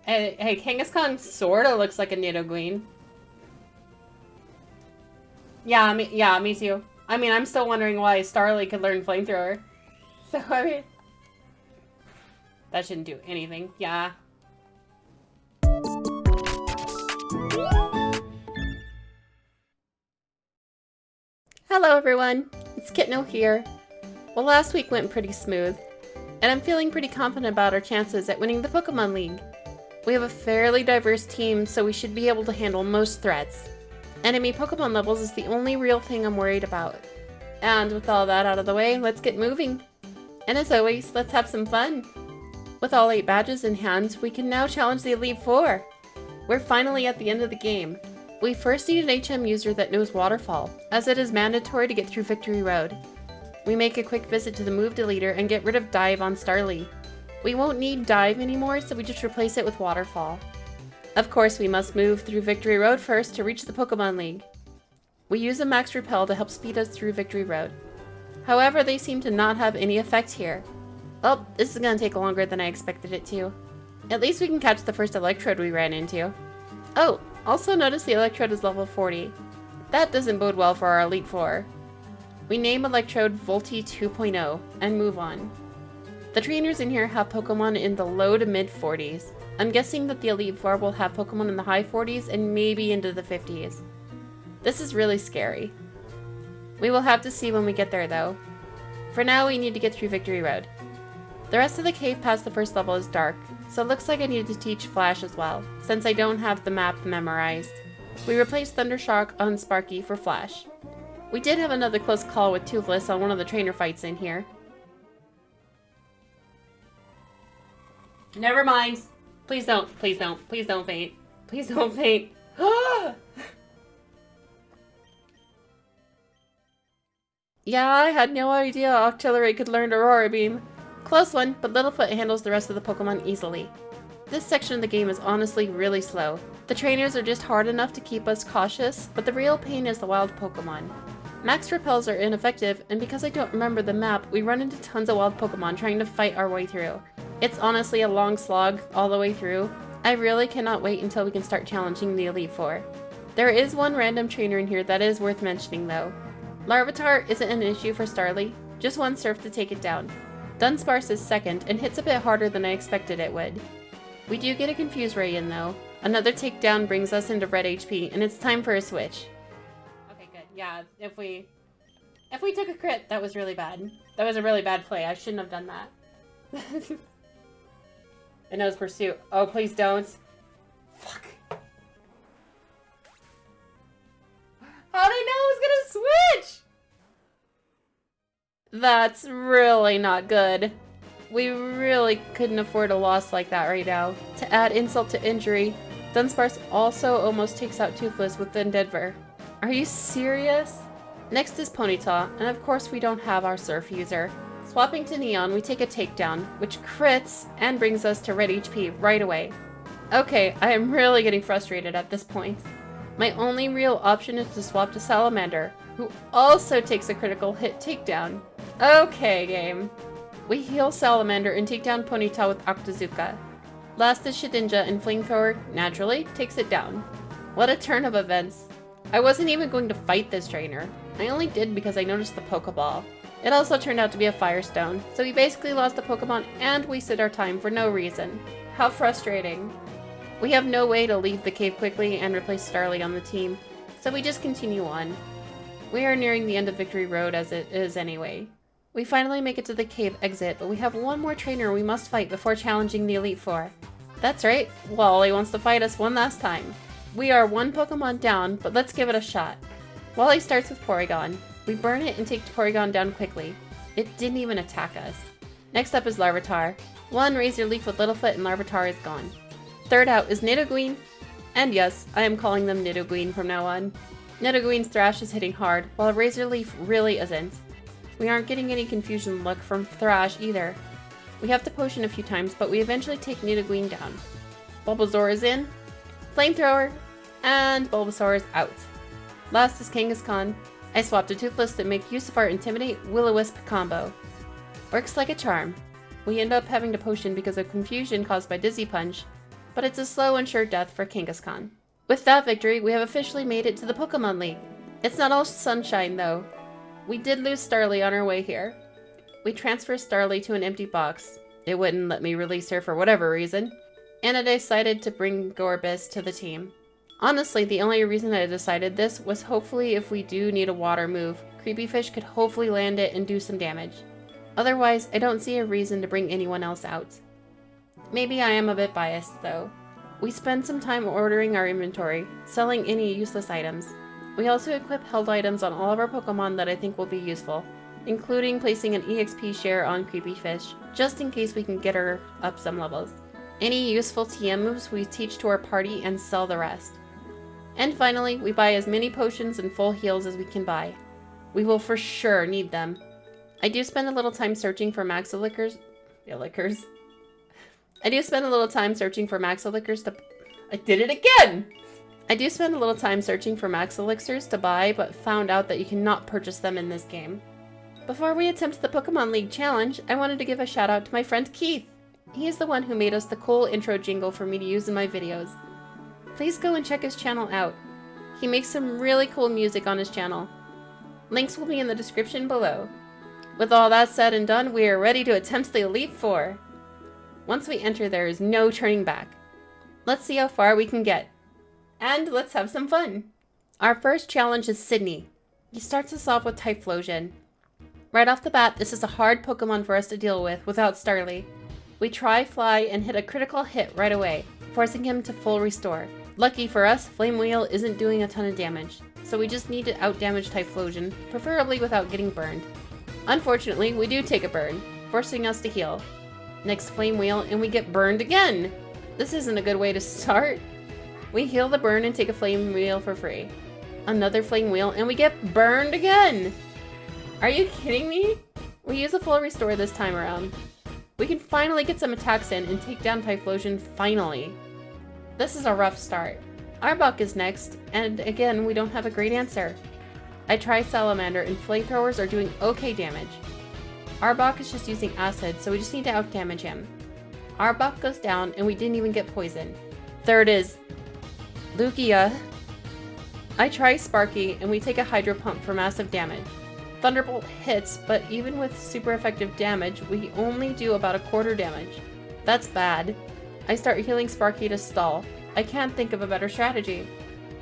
Hey, Kangaskhan sorta looks like a Nidoqueen. Yeah, me too. I mean, I'm still wondering why Starly could learn Flamethrower. So, I mean... That shouldn't do anything. Yeah. Hello, everyone. It's Kitno here. Well, last week went pretty smooth, and I'm feeling pretty confident about our chances at winning the Pokemon League. We have a fairly diverse team, so we should be able to handle most threats. Enemy Pokemon levels is the only real thing I'm worried about. And with all that out of the way, let's get moving. And as always, let's have some fun. With all 8 badges in hand, we can now challenge the Elite Four. We're finally at the end of the game. We first need an HM user that knows Waterfall, as it is mandatory to get through Victory Road. We make a quick visit to the move deleter and get rid of Dive on Starly. We won't need Dive anymore, so we just replace it with Waterfall. Of course, we must move through Victory Road first to reach the Pokemon League. We use a Max Repel to help speed us through Victory Road. However, they seem to not have any effect here. Well, this is going to take longer than I expected it to. At least we can catch the first Electrode we ran into. Oh, also notice the Electrode is level 40. That doesn't bode well for our Elite Four. We name Electrode Volti 2.0 and move on. The trainers in here have Pokemon in the low to mid 40s. I'm guessing that the Elite Four will have Pokemon in the high 40s and maybe into the 50s. This is really scary. We will have to see when we get there though. For now, we need to get through Victory Road. The rest of the cave past the first level is dark, so it looks like I need to teach Flash as well, since I don't have the map memorized. We replaced Thundershock on Sparky for Flash. We did have another close call with Toothless on one of the trainer fights in here. Never mind. Please don't faint. Please don't faint. Yeah, I had no idea Octillery could learn Aurora Beam. Close one, but Littlefoot handles the rest of the Pokemon easily. This section of the game is honestly really slow. The trainers are just hard enough to keep us cautious, but the real pain is the wild Pokemon. Max Repels are ineffective, and because I don't remember the map, we run into tons of wild Pokemon trying to fight our way through. It's honestly a long slog all the way through. I really cannot wait until we can start challenging the Elite Four. There is one random trainer in here that is worth mentioning though. Larvitar isn't an issue for Starly, just one Surf to take it down. Dunsparce is second and hits a bit harder than I expected it would. We do get a Confuse Ray in though. Another takedown brings us into red HP and it's time for a switch. Okay, good. Yeah, if we took a crit, that was really bad. That was a really bad play. I shouldn't have done that. It knows Pursuit. Oh, please don't. Fuck. How did I know it was gonna switch? That's really not good. We really couldn't afford a loss like that right now. To add insult to injury, Dunsparce also almost takes out Toothless with Endeavor. Are you serious? Next is Ponyta, and of course we don't have our Surf user. Swapping to Neon, we take a takedown, which crits and brings us to red HP right away. Okay, I am really getting frustrated at this point. My only real option is to swap to Salamander, who also takes a critical hit takedown. Okay, game. We heal Salamander and take down Ponyta with Octazooka. Last is Shedinja, and Flamethrower, naturally, takes it down. What a turn of events. I wasn't even going to fight this trainer. I only did because I noticed the Pokeball. It also turned out to be a Firestone, so we basically lost a Pokemon and wasted our time for no reason. How frustrating. We have no way to leave the cave quickly and replace Starly on the team, so we just continue on. We are nearing the end of Victory Road as it is anyway. We finally make it to the cave exit, but we have one more trainer we must fight before challenging the Elite Four. That's right, Wally wants to fight us one last time. We are one Pokemon down, but let's give it a shot. Wally starts with Porygon. We burn it and take Porygon down quickly. It didn't even attack us. Next up is Larvitar. One Razor Leaf with Littlefoot and Larvitar is gone. Third out is Nidoqueen. And yes, I am calling them Nidoqueen from now on. Nidoqueen's Thrash is hitting hard, while Razor Leaf really isn't. We aren't getting any confusion look from Thrash either. We have to potion a few times, but we eventually take Nidoqueen down. Bulbasaur is in, Flamethrower, and Bulbasaur is out. Last is Kangaskhan. I swapped to Toothless to make use of our Intimidate Will-O-Wisp combo. Works like a charm. We end up having to potion because of confusion caused by Dizzy Punch, but it's a slow and sure death for Kangaskhan. With that victory, we have officially made it to the Pokemon League. It's not all sunshine, though. We did lose Starly on our way here. We transferred Starly to an empty box. It wouldn't let me release her for whatever reason, and I decided to bring Gorbis to the team. Honestly, the only reason I decided this was hopefully if we do need a water move, Creepy Fish could hopefully land it and do some damage. Otherwise, I don't see a reason to bring anyone else out. Maybe I am a bit biased, though. We spend some time ordering our inventory, selling any useless items. We also equip held items on all of our Pokemon that I think will be useful, including placing an EXP share on Creepy Fish, just in case we can get her up some levels. Any useful TM moves we teach to our party and sell the rest. And finally, we buy as many potions and full heals as we can buy. We will for sure need them. I do spend a little time searching for Maxilickers. I do spend a little time searching for Maxilickers to... I did it again! I do spend a little time searching for Max Elixirs to buy, but found out that you cannot purchase them in this game. Before we attempt the Pokemon League challenge, I wanted to give a shout out to my friend Keith. He is the one who made us the cool intro jingle for me to use in my videos. Please go and check his channel out. He makes some really cool music on his channel. Links will be in the description below. With all that said and done, we are ready to attempt the Elite Four. Once we enter, there is no turning back. Let's see how far we can get. And let's have some fun. Our first challenge is Sydney. He starts us off with Typhlosion. Right off the bat, this is a hard Pokemon for us to deal with without Starly. We try Fly and hit a critical hit right away, forcing him to full restore. Lucky for us, Flame Wheel isn't doing a ton of damage, so we just need to outdamage Typhlosion, preferably without getting burned. Unfortunately, we do take a burn, forcing us to heal. Next Flame Wheel, and we get burned again! This isn't a good way to start. We heal the burn and take a Flame Wheel for free. Another Flame Wheel, and we get burned again! Are you kidding me? We use a full restore this time around. We can finally get some attacks in and take down Typhlosion finally. This is a rough start. Arbok is next, and again, we don't have a great answer. I try Salamander, and Flamethrowers are doing okay damage. Arbok is just using Acid, so we just need to outdamage him. Arbok goes down, and we didn't even get poisoned. Third is Lugia. I try Sparky, and we take a Hydro Pump for massive damage. Thunderbolt hits, but even with super effective damage, we only do about a quarter damage. That's bad. I start healing Sparky to stall. I can't think of a better strategy.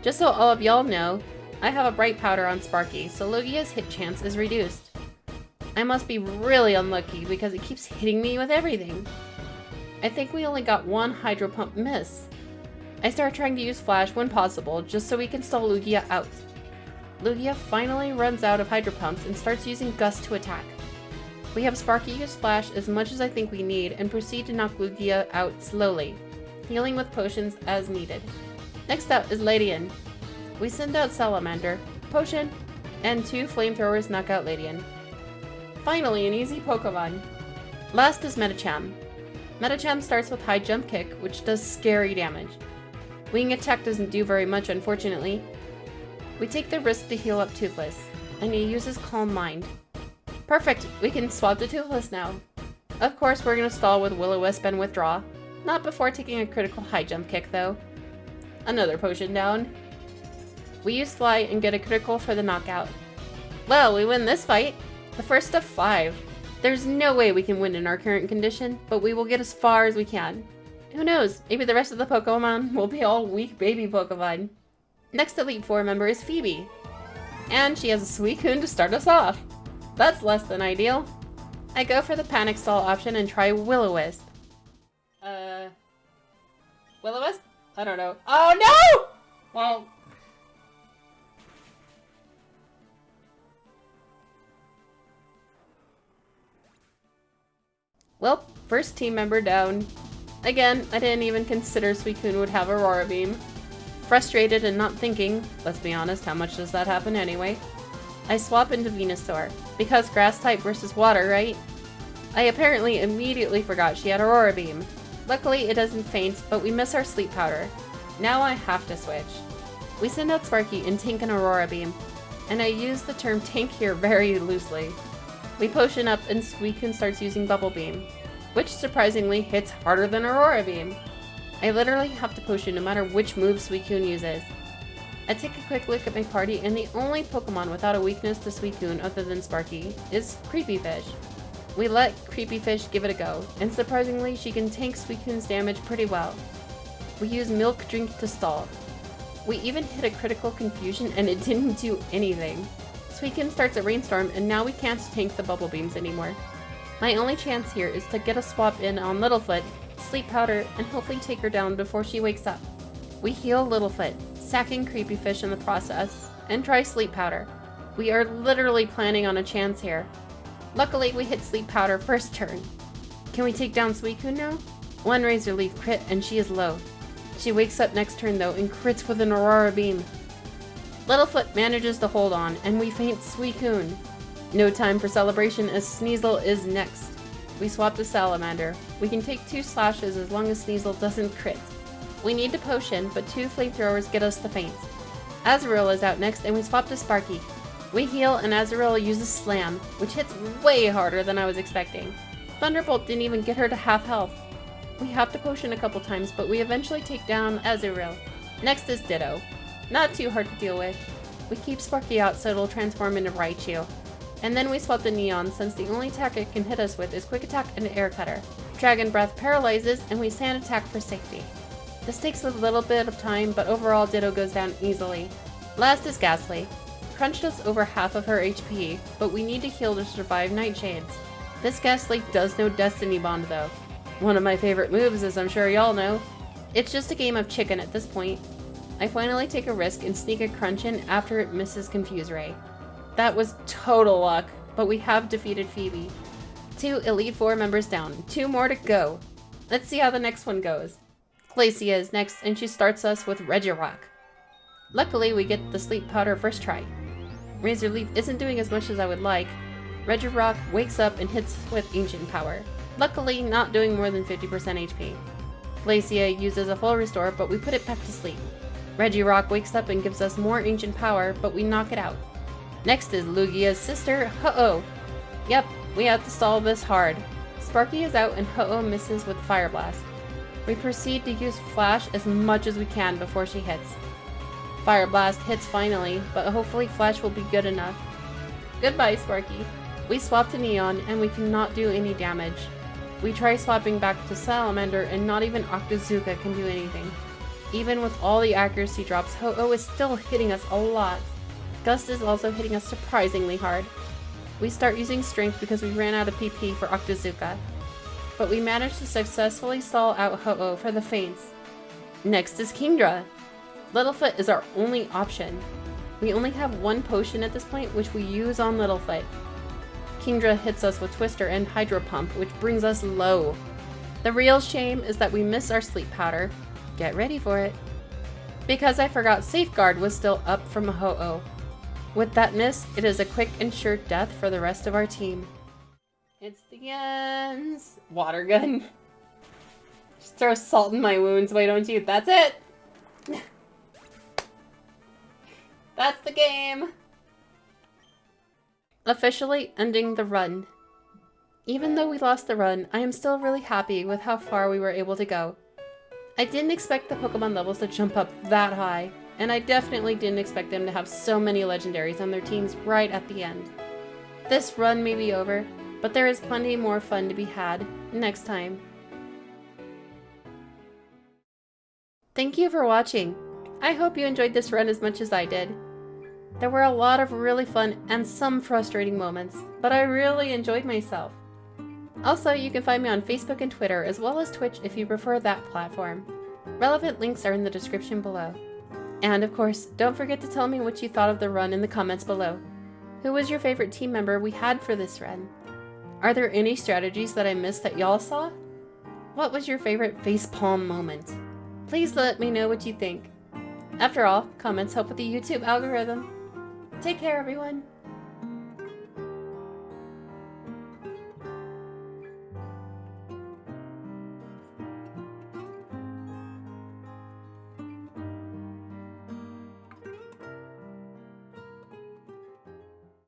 Just so all of y'all know, I have a Bright Powder on Sparky, so Lugia's hit chance is reduced. I must be really unlucky because it keeps hitting me with everything. I think we only got one Hydro Pump miss. I start trying to use Flash when possible, just so we can stall Lugia out. Lugia finally runs out of Hydro Pumps and starts using Gust to attack. We have Sparky use Flash as much as I think we need and proceed to knock Lugia out slowly, healing with potions as needed. Next up is Ladian. We send out Salamander, Potion, and 2 Flamethrowers knock out Ladian. Finally, an easy Pokemon. Last is Medicham. Medicham starts with High Jump Kick, which does scary damage. Wing Attack doesn't do very much, unfortunately. We take the risk to heal up Toothless, and he uses Calm Mind. Perfect! We can swap to Toothless now. Of course, we're going to stall with Will-O-Wisp and Withdraw. Not before taking a critical High Jump Kick, though. Another potion down. We use Fly and get a critical for the knockout. Well, we win this fight! The first of 5. There's no way we can win in our current condition, but we will get as far as we can. Who knows, maybe the rest of the Pokemon will be all weak baby Pokemon. Next Elite Four member is Phoebe. And she has a Suicune to start us off. That's less than ideal. I go for the Panic Stall option and try Will-O-Wisp. Will-O-Wisp? I don't know. Oh no! Well... Well, first team member down. Again, I didn't even consider Suicune would have Aurora Beam. Frustrated and not thinking, let's be honest, how much does that happen anyway? I swap into Venusaur, because grass type versus water, right? I apparently immediately forgot she had Aurora Beam. Luckily, it doesn't faint, but we miss our Sleep Powder. Now I have to switch. We send out Sparky and tank an Aurora Beam, and I use the term tank here very loosely. We potion up and Suicune starts using Bubble Beam, which surprisingly hits harder than Aurora Beam. I literally have to potion no matter which move Suicune uses. I take a quick look at my party, and the only Pokemon without a weakness to Suicune other than Sparky is Creepy Fish. We let Creepy Fish give it a go, and surprisingly she can tank Suicune's damage pretty well. We use Milk Drink to stall. We even hit a critical confusion and it didn't do anything. Suicune starts a rainstorm and now we can't tank the bubble beams anymore. My only chance here is to get a swap in on Littlefoot, Sleep Powder, and hopefully take her down before she wakes up. We heal Littlefoot, sacking Creepy Fish in the process, and try Sleep Powder. We are literally planning on a chance here. Luckily, we hit Sleep Powder first turn. Can we take down Suicune now? One Razor Leaf crit and she is low. She wakes up next turn though and crits with an Aurora Beam. Littlefoot manages to hold on and we faint Suicune. No time for celebration as Sneasel is next. We swap to Salamander. We can take 2 slashes as long as Sneasel doesn't crit. We need to potion, but 2 flamethrowers get us the faint. Azurill is out next and we swap to Sparky. We heal and Azurill uses Slam, which hits way harder than I was expecting. Thunderbolt didn't even get her to half health. We have to potion a couple times, but we eventually take down Azurill. Next is Ditto. Not too hard to deal with. We keep Sparky out so it'll transform into Raichu. And then we swap to Neon since the only attack it can hit us with is Quick Attack and Air Cutter. Dragon Breath paralyzes and we Sand Attack for safety. This takes a little bit of time, but overall Ditto goes down easily. Last is Ghastly. Crunched us over half of her HP, but we need to heal to survive Nightshades. This Ghastly does no Destiny Bond though. One of my favorite moves, as I'm sure y'all know. It's just a game of chicken at this point. I finally take a risk and sneak a crunch in after it misses Confuse Ray. That was total luck, but we have defeated Phoebe. 2 Elite Four members down, 2 more to go. Let's see how the next one goes. Glacia is next and she starts us with Regirock. Luckily we get the Sleep Powder first try. Razor Leaf isn't doing as much as I would like. Regirock wakes up and hits with Ancient Power. Luckily, not doing more than 50% HP. Glacia uses a full restore, but we put it back to sleep. Regirock wakes up and gives us more Ancient Power, but we knock it out. Next is Lugia's sister, Ho-Oh. Yep, we have to stall this hard. Sparky is out and Ho-Oh misses with Fire Blast. We proceed to use Flash as much as we can before she hits. Fire Blast hits finally, but hopefully Flash will be good enough. Goodbye, Sparky. We swap to Neon and we cannot do any damage. We try swapping back to Salamander and not even Octazooka can do anything. Even with all the accuracy drops, Ho-Oh is still hitting us a lot. Gust is also hitting us surprisingly hard. We start using Strength because we ran out of PP for Octazooka. But we managed to successfully stall out Ho-Oh for the feints. Next is Kingdra. Littlefoot is our only option. We only have 1 potion at this point, which we use on Littlefoot. Kingdra hits us with Twister and Hydro Pump, which brings us low. The real shame is that we miss our Sleep Powder. Get ready for it. Because I forgot Safeguard was still up from Ho-Oh. With that miss, it is a quick and sure death for the rest of our team. It's the ends. Water gun. Just throw salt in my wounds, why don't you? That's it! That's the game! Officially ending the run. Even though we lost the run, I am still really happy with how far we were able to go. I didn't expect the Pokemon levels to jump up that high, and I definitely didn't expect them to have so many legendaries on their teams right at the end. This run may be over, but there is plenty more fun to be had next time. Thank you for watching. I hope you enjoyed this run as much as I did. There were a lot of really fun and some frustrating moments, but I really enjoyed myself. Also, you can find me on Facebook and Twitter, as well as Twitch if you prefer that platform. Relevant links are in the description below. And of course, don't forget to tell me what you thought of the run in the comments below. Who was your favorite team member we had for this run? Are there any strategies that I missed that y'all saw? What was your favorite facepalm moment? Please let me know what you think. After all, comments help with the YouTube algorithm. Take care, everyone.